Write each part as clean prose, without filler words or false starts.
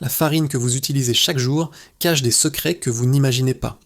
La farine que vous utilisez chaque jour cache des secrets que vous n'imaginez pas.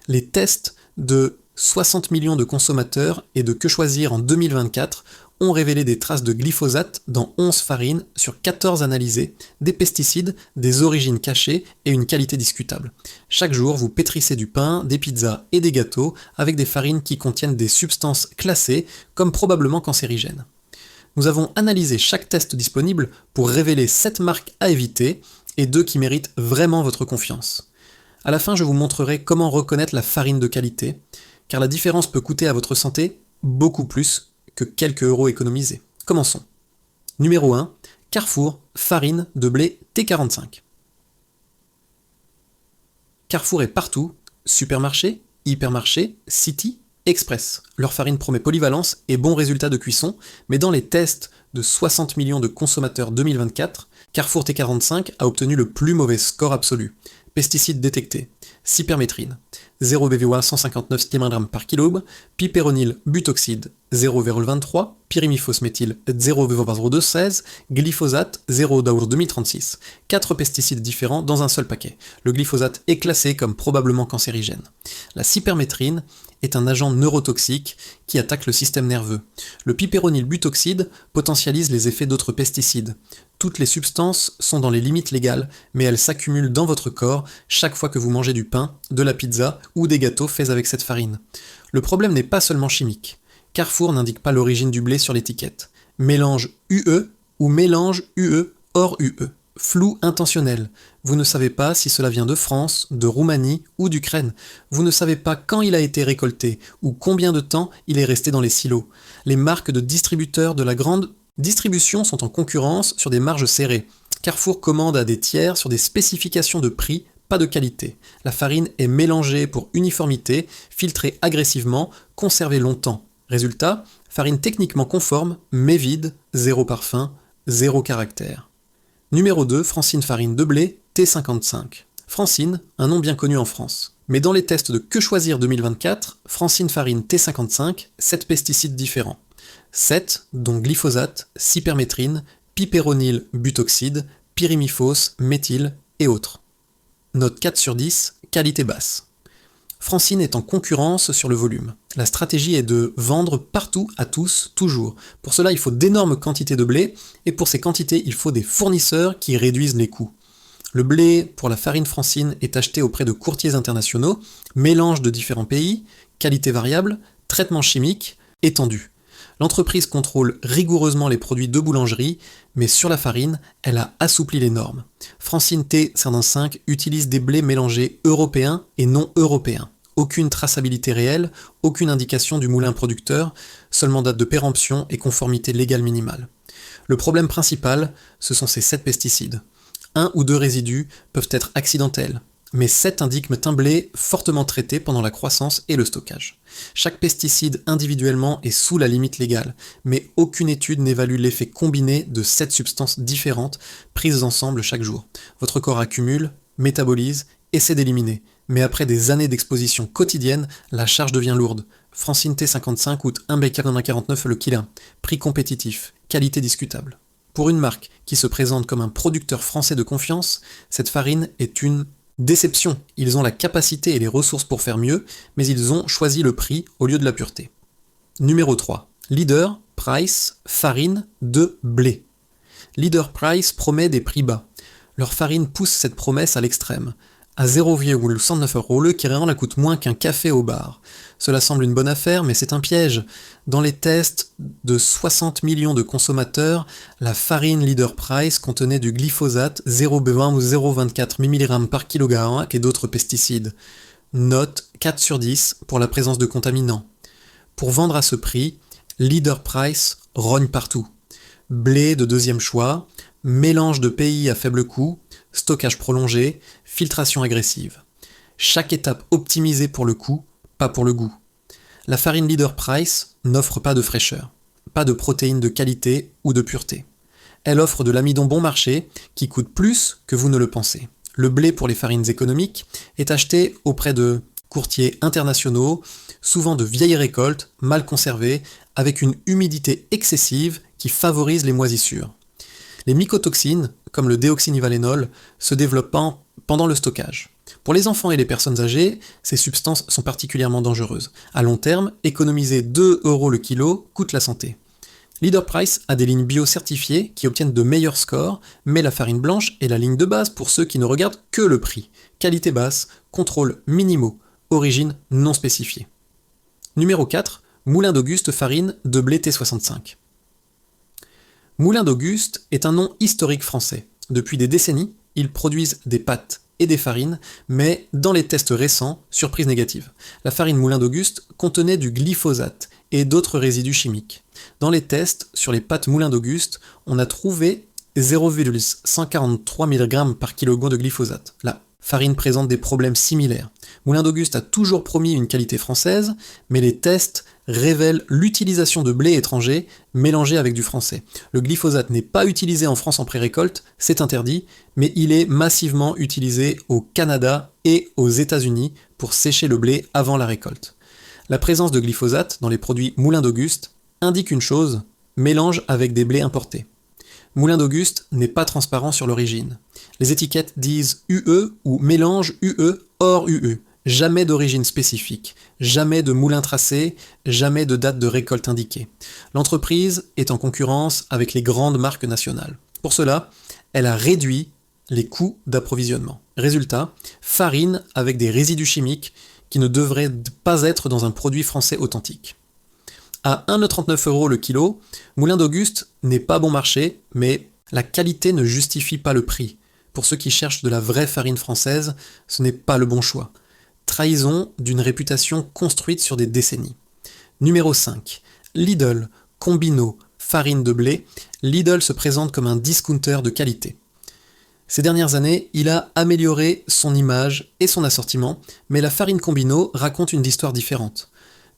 Les tests de 60 millions de consommateurs et de Que Choisir en 2024 ont révélé des traces de glyphosate dans 11 farines sur 14 analysées, des pesticides, des origines cachées et une qualité discutable. Chaque jour, vous pétrissez du pain, des pizzas et des gâteaux avec des farines qui contiennent des substances classées comme probablement cancérigènes. Nous avons analysé chaque test disponible pour révéler 7 marques à éviter et 2 qui méritent vraiment votre confiance. À la fin, je vous montrerai comment reconnaître la farine de qualité, car la différence peut coûter à votre santé beaucoup plus que quelques euros économisés. Commençons. Numéro 1. Carrefour, farine de blé T45. Carrefour est partout, supermarché, hypermarché, city, express. Leur farine promet polyvalence et bons résultats de cuisson, mais dans les tests de 60 millions de consommateurs 2024, Carrefour T45 a obtenu le plus mauvais score absolu. Pesticides détectés, cypermétrine, 0 BVOA 159 mg par kg, piperonil butoxide 0,23, pyrimifosméthyl 0,0216, glyphosate 0 d'Aour 2036. 4 pesticides différents dans un seul paquet. Le glyphosate est classé comme probablement cancérigène. La cypermétrine est un agent neurotoxique qui attaque le système nerveux. Le piperonil butoxide potentialise les effets d'autres pesticides. Toutes les substances sont dans les limites légales, mais elles s'accumulent dans votre corps chaque fois que vous mangez du pain, de la pizza ou des gâteaux faits avec cette farine. Le problème n'est pas seulement chimique. Carrefour n'indique pas l'origine du blé sur l'étiquette. Mélange UE ou mélange UE hors UE. Flou intentionnel. Vous ne savez pas si cela vient de France, de Roumanie ou d'Ukraine. Vous ne savez pas quand il a été récolté ou combien de temps il est resté dans les silos. Les marques de distributeurs de la grande distribution sont en concurrence sur des marges serrées. Carrefour commande à des tiers sur des spécifications de prix, pas de qualité. La farine est mélangée pour uniformité, filtrée agressivement, conservée longtemps. Résultat, farine techniquement conforme, mais vide, zéro parfum, zéro caractère. Numéro 2, Francine farine de blé T55. Francine, un nom bien connu en France. Mais dans les tests de Que Choisir 2024, Francine farine T55, 7 pesticides différents. 7, dont glyphosate, cypermétrine, piperonil butoxide, pyrimifos, méthyle et autres. Note 4 sur 10, qualité basse. Francine est en concurrence sur le volume. La stratégie est de vendre partout, à tous, toujours. Pour cela, il faut d'énormes quantités de blé, et pour ces quantités, il faut des fournisseurs qui réduisent les coûts. Le blé pour la farine Francine est acheté auprès de courtiers internationaux, mélange de différents pays, qualité variable, traitement chimique, étendu. L'entreprise contrôle rigoureusement les produits de boulangerie, mais sur la farine, elle a assoupli les normes. Francine T55 utilise des blés mélangés européens et non européens. Aucune traçabilité réelle, aucune indication du moulin producteur, seulement date de péremption et conformité légale minimale. Le problème principal, ce sont ces 7 pesticides. 1 ou 2 résidus peuvent être accidentels, mais 7 indiquent un blé fortement traité pendant la croissance et le stockage. Chaque pesticide individuellement est sous la limite légale, mais aucune étude n'évalue l'effet combiné de 7 substances différentes prises ensemble chaque jour. Votre corps accumule, métabolise, essaie d'éliminer, mais après des années d'exposition quotidienne, la charge devient lourde. Francine T55 coûte 1,49 le kilo, prix compétitif, qualité discutable. Pour une marque qui se présente comme un producteur français de confiance, cette farine est une déception. Ils ont la capacité et les ressources pour faire mieux, mais ils ont choisi le prix au lieu de la pureté. Numéro 3. Leader Price farine de blé. Leader Price promet des prix bas. Leur farine pousse cette promesse à l'extrême. À 0,109 € le kilo la coûte moins qu'un café au bar. Cela semble une bonne affaire, mais c'est un piège. Dans les tests de 60 millions de consommateurs, la farine Leader Price contenait du glyphosate 0,1 ou 0,24 mg par kg et d'autres pesticides. Note 4 sur 10 pour la présence de contaminants. Pour vendre à ce prix, Leader Price rogne partout. Blé de deuxième choix, mélange de pays à faible coût, stockage prolongé, filtration agressive. Chaque étape optimisée pour le coût, pas pour le goût. La farine Leader Price n'offre pas de fraîcheur, pas de protéines de qualité ou de pureté. Elle offre de l'amidon bon marché qui coûte plus que vous ne le pensez. Le blé pour les farines économiques est acheté auprès de courtiers internationaux, souvent de vieilles récoltes, mal conservées, avec une humidité excessive qui favorise les moisissures. Les mycotoxines, comme le déoxynivalénol, se développant pendant le stockage. Pour les enfants et les personnes âgées, ces substances sont particulièrement dangereuses. À long terme, économiser 2 € le kilo coûte la santé. Leader Price a des lignes bio certifiées qui obtiennent de meilleurs scores, mais la farine blanche est la ligne de base pour ceux qui ne regardent que le prix. Qualité basse, contrôles minimaux, origine non spécifiée. Numéro 4, Moulin d'Auguste farine de blé T65. Moulin d'Auguste est un nom historique français. Depuis des décennies, ils produisent des pâtes et des farines, mais dans les tests récents, surprise négative. La farine Moulin d'Auguste contenait du glyphosate et d'autres résidus chimiques. Dans les tests sur les pâtes Moulin d'Auguste, on a trouvé 0,143 mg par kg de glyphosate. La farine présente des problèmes similaires. Moulin d'Auguste a toujours promis une qualité française, mais les tests révèlent l'utilisation de blé étranger mélangé avec du français. Le glyphosate n'est pas utilisé en France en pré-récolte, c'est interdit, mais il est massivement utilisé au Canada et aux États-Unis pour sécher le blé avant la récolte. La présence de glyphosate dans les produits Moulin d'Auguste indique une chose, mélange avec des blés importés. Moulin d'Auguste n'est pas transparent sur l'origine. Les étiquettes disent UE ou mélange UE hors UE. Jamais d'origine spécifique, jamais de moulin tracé, jamais de date de récolte indiquée. L'entreprise est en concurrence avec les grandes marques nationales. Pour cela, elle a réduit les coûts d'approvisionnement. Résultat, farine avec des résidus chimiques qui ne devraient pas être dans un produit français authentique. À 1,39 € le kilo, Moulin d'Auguste n'est pas bon marché, mais la qualité ne justifie pas le prix. Pour ceux qui cherchent de la vraie farine française, ce n'est pas le bon choix. Trahison d'une réputation construite sur des décennies. Numéro 5. Lidl, Combino, farine de blé. Lidl se présente comme un discounter de qualité. Ces dernières années, il a amélioré son image et son assortiment, mais la farine Combino raconte une histoire différente.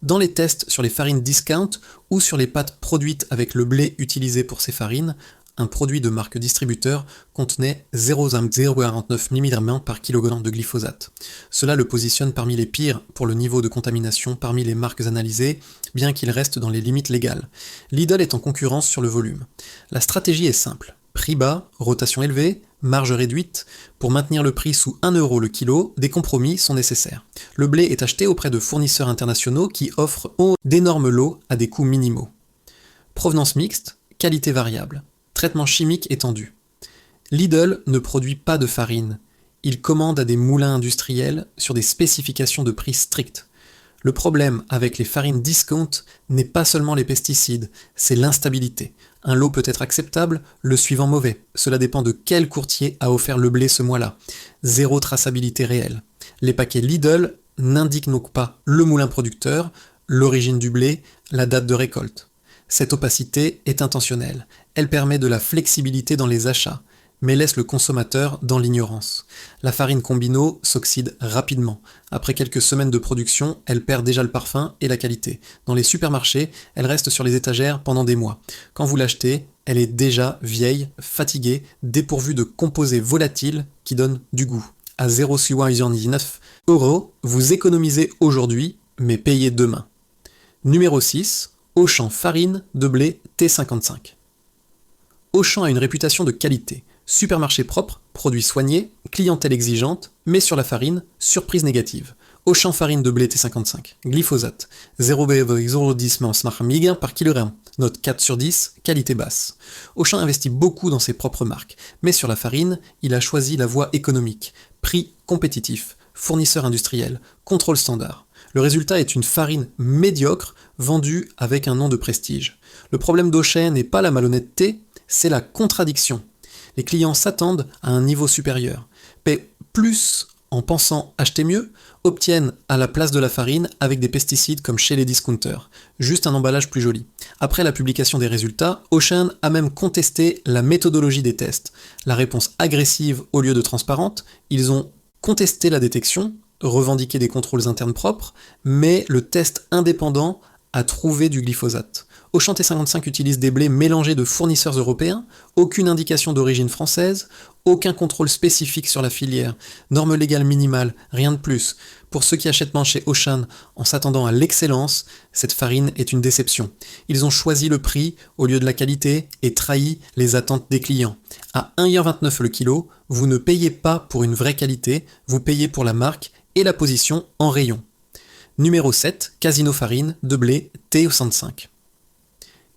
Dans les tests sur les farines discount ou sur les pâtes produites avec le blé utilisé pour ces farines, un produit de marque distributeur contenait 0,49 mg par kg de glyphosate. Cela le positionne parmi les pires pour le niveau de contamination parmi les marques analysées, bien qu'il reste dans les limites légales. Lidl est en concurrence sur le volume. La stratégie est simple. Prix bas, rotation élevée, marge réduite. Pour maintenir le prix sous 1 € le kilo, des compromis sont nécessaires. Le blé est acheté auprès de fournisseurs internationaux qui offrent d'énormes lots à des coûts minimaux. Provenance mixte, qualité variable. Traitement chimique étendu. Lidl ne produit pas de farine. Il commande à des moulins industriels sur des spécifications de prix strictes. Le problème avec les farines discount n'est pas seulement les pesticides, c'est l'instabilité. Un lot peut être acceptable, le suivant mauvais. Cela dépend de quel courtier a offert le blé ce mois-là. Zéro traçabilité réelle. Les paquets Lidl n'indiquent donc pas le moulin producteur, l'origine du blé, la date de récolte. Cette opacité est intentionnelle. Elle permet de la flexibilité dans les achats, mais laisse le consommateur dans l'ignorance. La farine Combino s'oxyde rapidement. Après quelques semaines de production, elle perd déjà le parfum et la qualité. Dans les supermarchés, elle reste sur les étagères pendant des mois. Quand vous l'achetez, elle est déjà vieille, fatiguée, dépourvue de composés volatiles qui donnent du goût. À 0,99 €, vous économisez aujourd'hui, mais payez demain. Numéro 6. Auchan farine de blé T55. Auchan a une réputation de qualité. Supermarché propre, produits soignés, clientèle exigeante, mais sur la farine, surprise négative. Auchan farine de blé T55. Glyphosate. 0,010 mg par kg. Note 4 sur 10, qualité basse. Auchan investit beaucoup dans ses propres marques, mais sur la farine, il a choisi la voie économique. Prix compétitif, fournisseur industriel, contrôle standard. Le résultat est une farine médiocre vendue avec un nom de prestige. Le problème d'Auchan n'est pas la malhonnêteté, c'est la contradiction. Les clients s'attendent à un niveau supérieur, paient plus en pensant acheter mieux, obtiennent à la place de la farine avec des pesticides comme chez les discounters, juste un emballage plus joli. Après la publication des résultats, Auchan a même contesté la méthodologie des tests. La réponse agressive au lieu de transparente, ils ont contesté la détection, revendiqué des contrôles internes propres, mais le test indépendant a trouvé du glyphosate. Auchan T55 utilise des blés mélangés de fournisseurs européens, aucune indication d'origine française, aucun contrôle spécifique sur la filière, normes légales minimales, rien de plus. Pour ceux qui achètent chez Auchan en s'attendant à l'excellence, cette farine est une déception. Ils ont choisi le prix au lieu de la qualité et trahi les attentes des clients. À 1,29 € le kilo, vous ne payez pas pour une vraie qualité, vous payez pour la marque et la position en rayon. Numéro 7, Casino Farine de blé T65.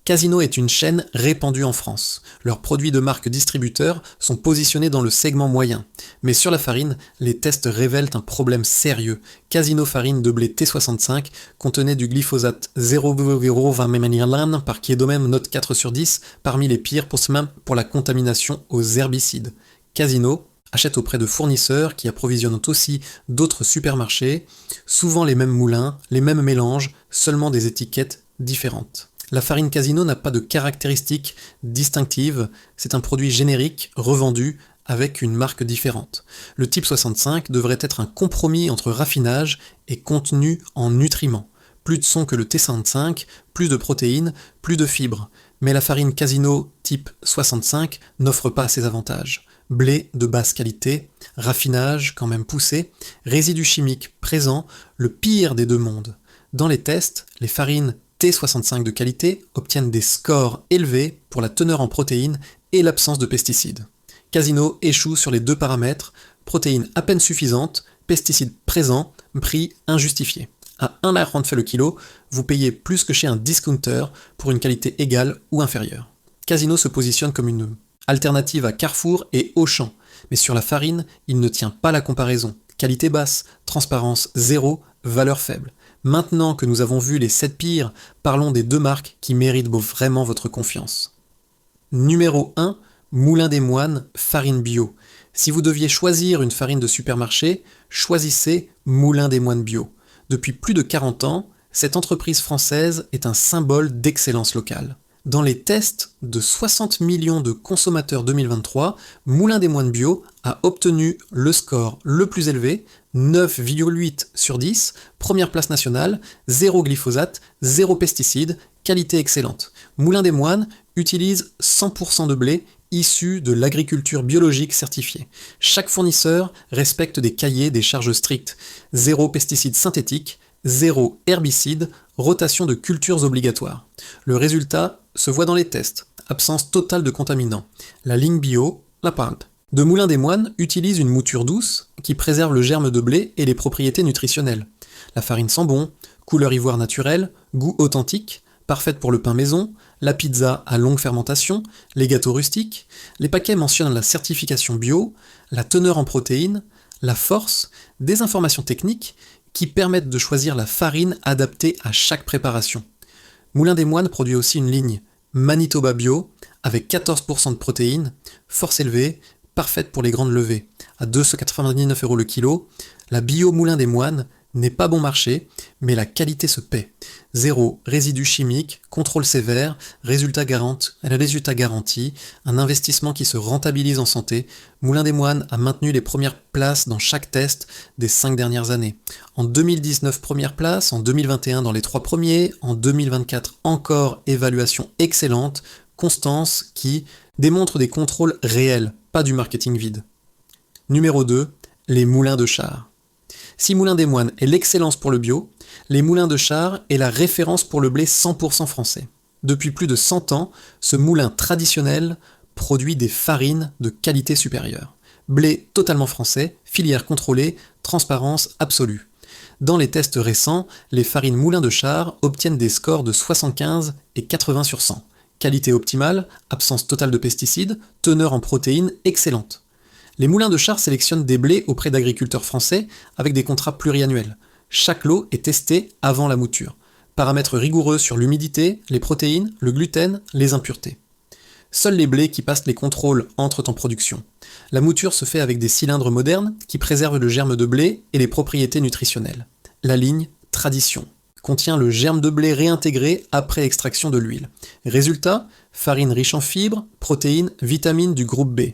Casino est une chaîne répandue en France. Leurs produits de marque distributeurs sont positionnés dans le segment moyen. Mais sur la farine, les tests révèlent un problème sérieux. Casino Farine de blé T65 contenait du glyphosate 0,20 mg par Kiedomem, note 4 sur 10, parmi les pires pour la contamination aux herbicides. Casino achète auprès de fournisseurs qui approvisionnent aussi d'autres supermarchés, souvent les mêmes moulins, les mêmes mélanges, seulement des étiquettes différentes. La farine Casino n'a pas de caractéristiques distinctives, c'est un produit générique, revendu, avec une marque différente. Le type 65 devrait être un compromis entre raffinage et contenu en nutriments. Plus de son que le T55, plus de protéines, plus de fibres. Mais la farine Casino type 65 n'offre pas ces avantages. Blé de basse qualité, raffinage quand même poussé, résidus chimiques présents, le pire des deux mondes. Dans les tests, les farines T65 de qualité obtiennent des scores élevés pour la teneur en protéines et l'absence de pesticides. Casino échoue sur les deux paramètres, protéines à peine suffisantes, pesticides présents, prix injustifié. À 1,30 € le kilo, vous payez plus que chez un discounter pour une qualité égale ou inférieure. Casino se positionne comme une alternative à Carrefour et Auchan, mais sur la farine, il ne tient pas la comparaison. Qualité basse, transparence zéro, valeur faible. Maintenant que nous avons vu les 7 pires, parlons des deux marques qui méritent vraiment votre confiance. Numéro 1, Moulin des Moines, farine bio. Si vous deviez choisir une farine de supermarché, choisissez Moulin des Moines bio. Depuis plus de 40 ans, cette entreprise française est un symbole d'excellence locale. Dans les tests de 60 millions de consommateurs 2023, Moulin des Moines bio a obtenu le score le plus élevé, 9,8 sur 10, première place nationale, 0 glyphosate, 0 pesticides, qualité excellente. Moulin des Moines utilise 100% de blé issu de l'agriculture biologique certifiée. Chaque fournisseur respecte des cahiers des charges strictes, 0 pesticides synthétiques, 0 herbicides, rotation de cultures obligatoires. Le résultat se voit dans les tests, absence totale de contaminants. La ligne bio, la pinte. De Moulin des Moines utilise une mouture douce qui préserve le germe de blé et les propriétés nutritionnelles. La farine sent bon, couleur ivoire naturelle, goût authentique, parfaite pour le pain maison, la pizza à longue fermentation, les gâteaux rustiques. Les paquets mentionnent la certification bio, la teneur en protéines, la force, des informations techniques qui permettent de choisir la farine adaptée à chaque préparation. Moulin des Moines produit aussi une ligne Manitoba Bio avec 14% de protéines, force élevée, parfaite pour les grandes levées. À 2,99 € le kilo, la Bio Moulin des Moines n'est pas bon marché, mais la qualité se paie. 0 résidus chimiques, contrôle sévère, résultat garanti, un investissement qui se rentabilise en santé. Moulin des Moines a maintenu les premières places dans chaque test des 5 dernières années. En 2019, première place, en 2021 dans les 3 premiers, en 2024 encore évaluation excellente, constance qui démontre des contrôles réels, pas du marketing vide. Numéro 2, les moulins de Char. Si Moulin des Moines est l'excellence pour le bio, les moulins de Char est la référence pour le blé 100% français. Depuis plus de 100 ans, ce moulin traditionnel produit des farines de qualité supérieure. Blé totalement français, filière contrôlée, transparence absolue. Dans les tests récents, les farines Moulin de Char obtiennent des scores de 75 et 80 sur 100. Qualité optimale, absence totale de pesticides, teneur en protéines excellente. Les moulins de Char sélectionnent des blés auprès d'agriculteurs français avec des contrats pluriannuels. Chaque lot est testé avant la mouture. Paramètres rigoureux sur l'humidité, les protéines, le gluten, les impuretés. Seuls les blés qui passent les contrôles entrent en production. La mouture se fait avec des cylindres modernes qui préservent le germe de blé et les propriétés nutritionnelles. La ligne Tradition contient le germe de blé réintégré après extraction de l'huile. Résultat, farine riche en fibres, protéines, vitamines du groupe B.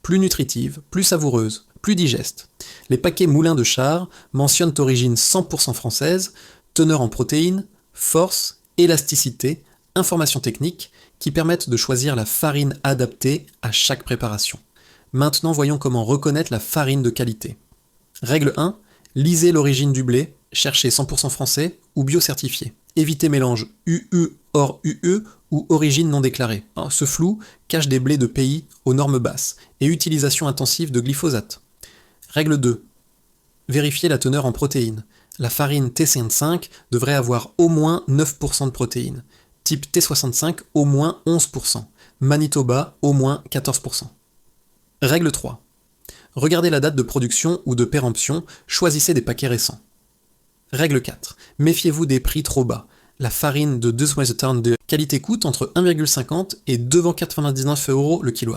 Plus nutritive, plus savoureuse, plus digeste. Les paquets Moulin de Char mentionnent origine 100% française, teneur en protéines, force, élasticité, Informations techniques qui permettent de choisir la farine adaptée à chaque préparation. Maintenant, voyons comment reconnaître la farine de qualité. Règle 1. Lisez l'origine du blé, cherchez 100% français ou bio-certifié. Évitez mélange UU hors UE ou origine non déclarée. Ce flou cache des blés de pays aux normes basses et utilisation intensive de glyphosate. Règle 2. Vérifiez la teneur en protéines. La farine T55 devrait avoir au moins 9% de protéines. Type T65, au moins 11%. Manitoba, au moins 14%. Règle 3. Regardez la date de production ou de péremption, choisissez des paquets récents. Règle 4. Méfiez-vous des prix trop bas. La farine de Town de qualité coûte entre 1,50 et 2,99 € le kilo.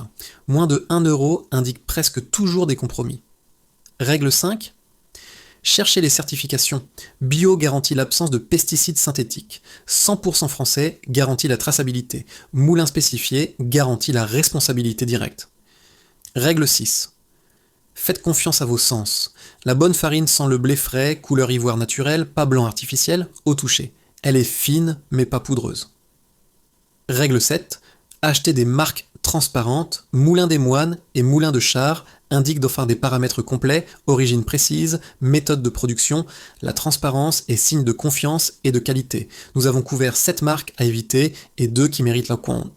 Moins de 1 € indique presque toujours des compromis. Règle 5. Cherchez les certifications. Bio garantit l'absence de pesticides synthétiques. 100% français garantit la traçabilité. Moulin spécifié garantit la responsabilité directe. Règle 6. Faites confiance à vos sens. La bonne farine sent le blé frais, couleur ivoire naturelle, pas blanc artificiel, au toucher. Elle est fine, mais pas poudreuse. Règle 7. Achetez des marques transparentes. Moulin des Moines et Moulin de Char indiquent d'offrir des paramètres complets, origine précise, méthode de production. La transparence est signe de confiance et de qualité. Nous avons couvert 7 marques à éviter et 2 qui méritent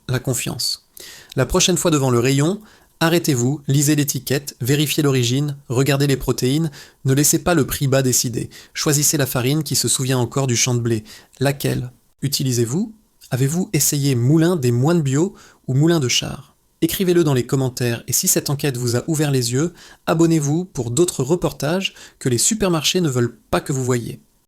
la confiance. La prochaine fois devant le rayon, arrêtez-vous, lisez l'étiquette, vérifiez l'origine, regardez les protéines, ne laissez pas le prix bas décider. Choisissez la farine qui se souvient encore du champ de blé. Laquelle utilisez-vous? Avez-vous essayé Moulin des Moines bio ou Moulin de Char? Écrivez-le dans les commentaires et si cette enquête vous a ouvert les yeux, abonnez-vous pour d'autres reportages que les supermarchés ne veulent pas que vous voyiez.